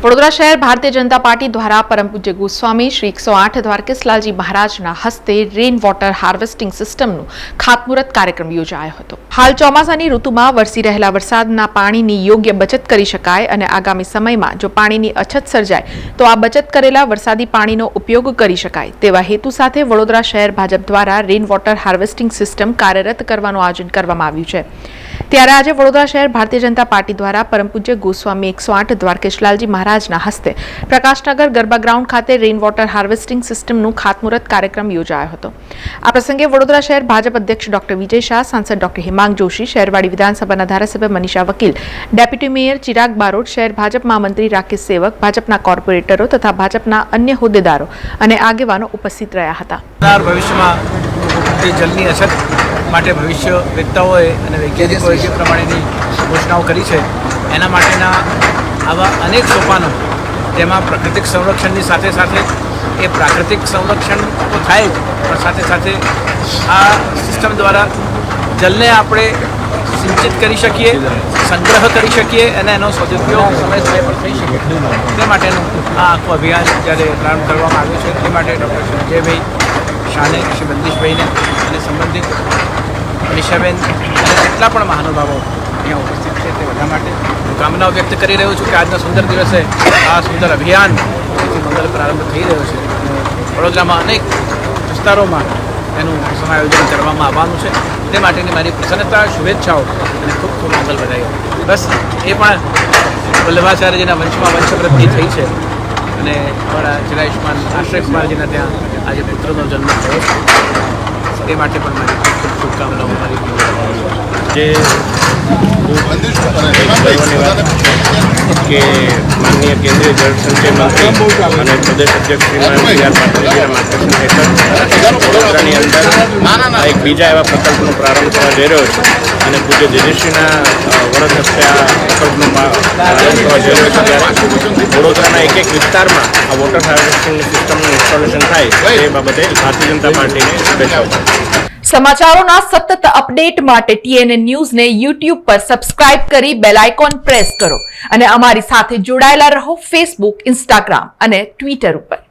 વડોદરા શહેર ભારતીય જનતા પાર્ટી દ્વારા પરમ પૂજ્ય ગોસ્વામી શ્રી 108 દ્વારકેશલાલજી મહારાજના હસ્તે રેન વોટર હાર્વેસ્ટિંગ સિસ્ટમનું ખાતમુહૂર્ત કાર્યક્રમ યોજાયો હતો। હાલ ચોમાસાની ઋતુમાં વરસી રહેલા વરસાદના પાણીની યોગ્ય બચત કરી શકાય અને આગામી સમયમાં જો પાણીની અછત સર્જાય તો આ બચત કરેલા વરસાદી પાણીનો ઉપયોગ કરી શકાય તેવા હેતુ સાથે વડોદરા શહેર ભાજપ દ્વારા રેન વોટર હાર્વેસ્ટિંગ સિસ્ટમ કાર્યરત કરવાનું આયોજન કરવામાં આવ્યું છે। ત્યારે આજે વડોદરા શહેર ભારતીય જનતા પાર્ટી દ્વારા પરમ પૂજ્ય ગોસ્વામી 108 દ્વારકેશલાલજી મહારાજના હસ્તે પ્રકાશનગર ગરબા ગ્રાઉન્ડ ખાતે રેન વોટર હાર્વેસ્ટિંગ સિસ્ટમનું ખાતમુહૂર્ત કાર્યક્રમ યોજાયો હતો। આ પ્રસંગે વડોદરા શહેર ભાજપ અધ્યક્ષ ડોક્ટર વિજય શાહ, સાંસદ ડોક્ટર હિમાંગ જોશી, શહેરવાડી વિધાનસભાના ધારાસભ્ય મનીષા વકીલ, ડેપ્યુટી મેયર ચિરાગ બારોટ, શહેર ભાજપ મહામંત્રી રાકેશ સેવક, ભાજપના કોર્પોરેટરો તથા ભાજપના અન્ય હોદ્દેદારો અને આગેવાનો ઉપસ્થિત રહ્યા હતા। ભવિષ્યમાં જલની અછત માટે ભવિષ્યવેત્તાઓએ અને વૈજ્ઞાનિકોએ જે પ્રમાણેની ઘોષણાઓ કરી છે એના માટેના આવા અનેક સોપાનો જેમાં પ્રાકૃતિક સંરક્ષણની સાથે સાથે એ પ્રાકૃતિક સંરક્ષણ તો થાય જ પણ સાથે સાથે આ સિસ્ટમ દ્વારા જલને આપણે સિંચિત કરી શકીએ, સંગ્રહ કરી શકીએ અને એનો સદુપયોગ સમય સમય પર થઈ શકે તે માટેનું આ આખું અભિયાન જ્યારે પ્રારંભ કરવામાં આવ્યું છે તે માટે ડૉક્ટર સંજયભાઈ શાહને, શ્રી બંદીશભાઈને અને સંબંધિત મનીષાબેન અને જેટલા પણ મહાનુભાવો અહીંયા ઉપસ્થિત છે તે બધા માટે હું કામનાઓ વ્યક્ત કરી રહ્યો છું કે આજના સુંદર દિવસે આ સુંદર અભિયાન જેથી મંગલ પ્રારંભ થઈ રહ્યો છે। વડોદરામાં અનેક વિસ્તારોમાં એનું સમાયોજન કરવામાં આવવાનું છે તે માટેની મારી પ્રસન્નતા, શુભેચ્છાઓ અને ખૂબ ખૂબ મંગલ બધાઈ। બસ એ પણ વલ્લભાચાર્યજીના વંશમાં વંશવૃદ્ધિ થઈ છે અને અમારા ચિરાયુષ્માન આશ્રયકુમારજીના ત્યાં આજે પુત્રનો જન્મ થયો છે તે માટે પણ મારી ખૂબ ખૂબ શુભકામનાઓ મારી જે કે માનનીય કેન્દ્રીય જળસંચય મંત્રી અને પ્રદેશ અધ્યક્ષ શ્રીમાન સી.આર. પાટીલજીના માર્ગદર્શન હેઠળ વડોદરાની અંદર એક બીજા એવા પ્રકલ્પનો પ્રારંભ થવા જઈ રહ્યો છે અને પૂજ્ય જયશ્રીના વરદ હસ્તે આ પ્રકલ્પનો પ્રારંભ થવા જઈ રહ્યો છે ત્યારે વડોદરાના એક વિસ્તારમાં આ વોટર હાર્વેસ્ટિંગની સિસ્ટમનું ઇન્સ્ટોલેશન થાય એ બાબતે ભારતીય જનતા પાર્ટીને શુભેચ્છાઓ। સમાચારોના સતત અપડેટ માટે TNN ન્યૂઝને YouTube પર સબસ્ક્રાઇબ કરી બેલ આઇકોન પ્રેસ કરો અને અમારી સાથે જોડાયેલા રહો Facebook, Instagram અને Twitter ઉપર।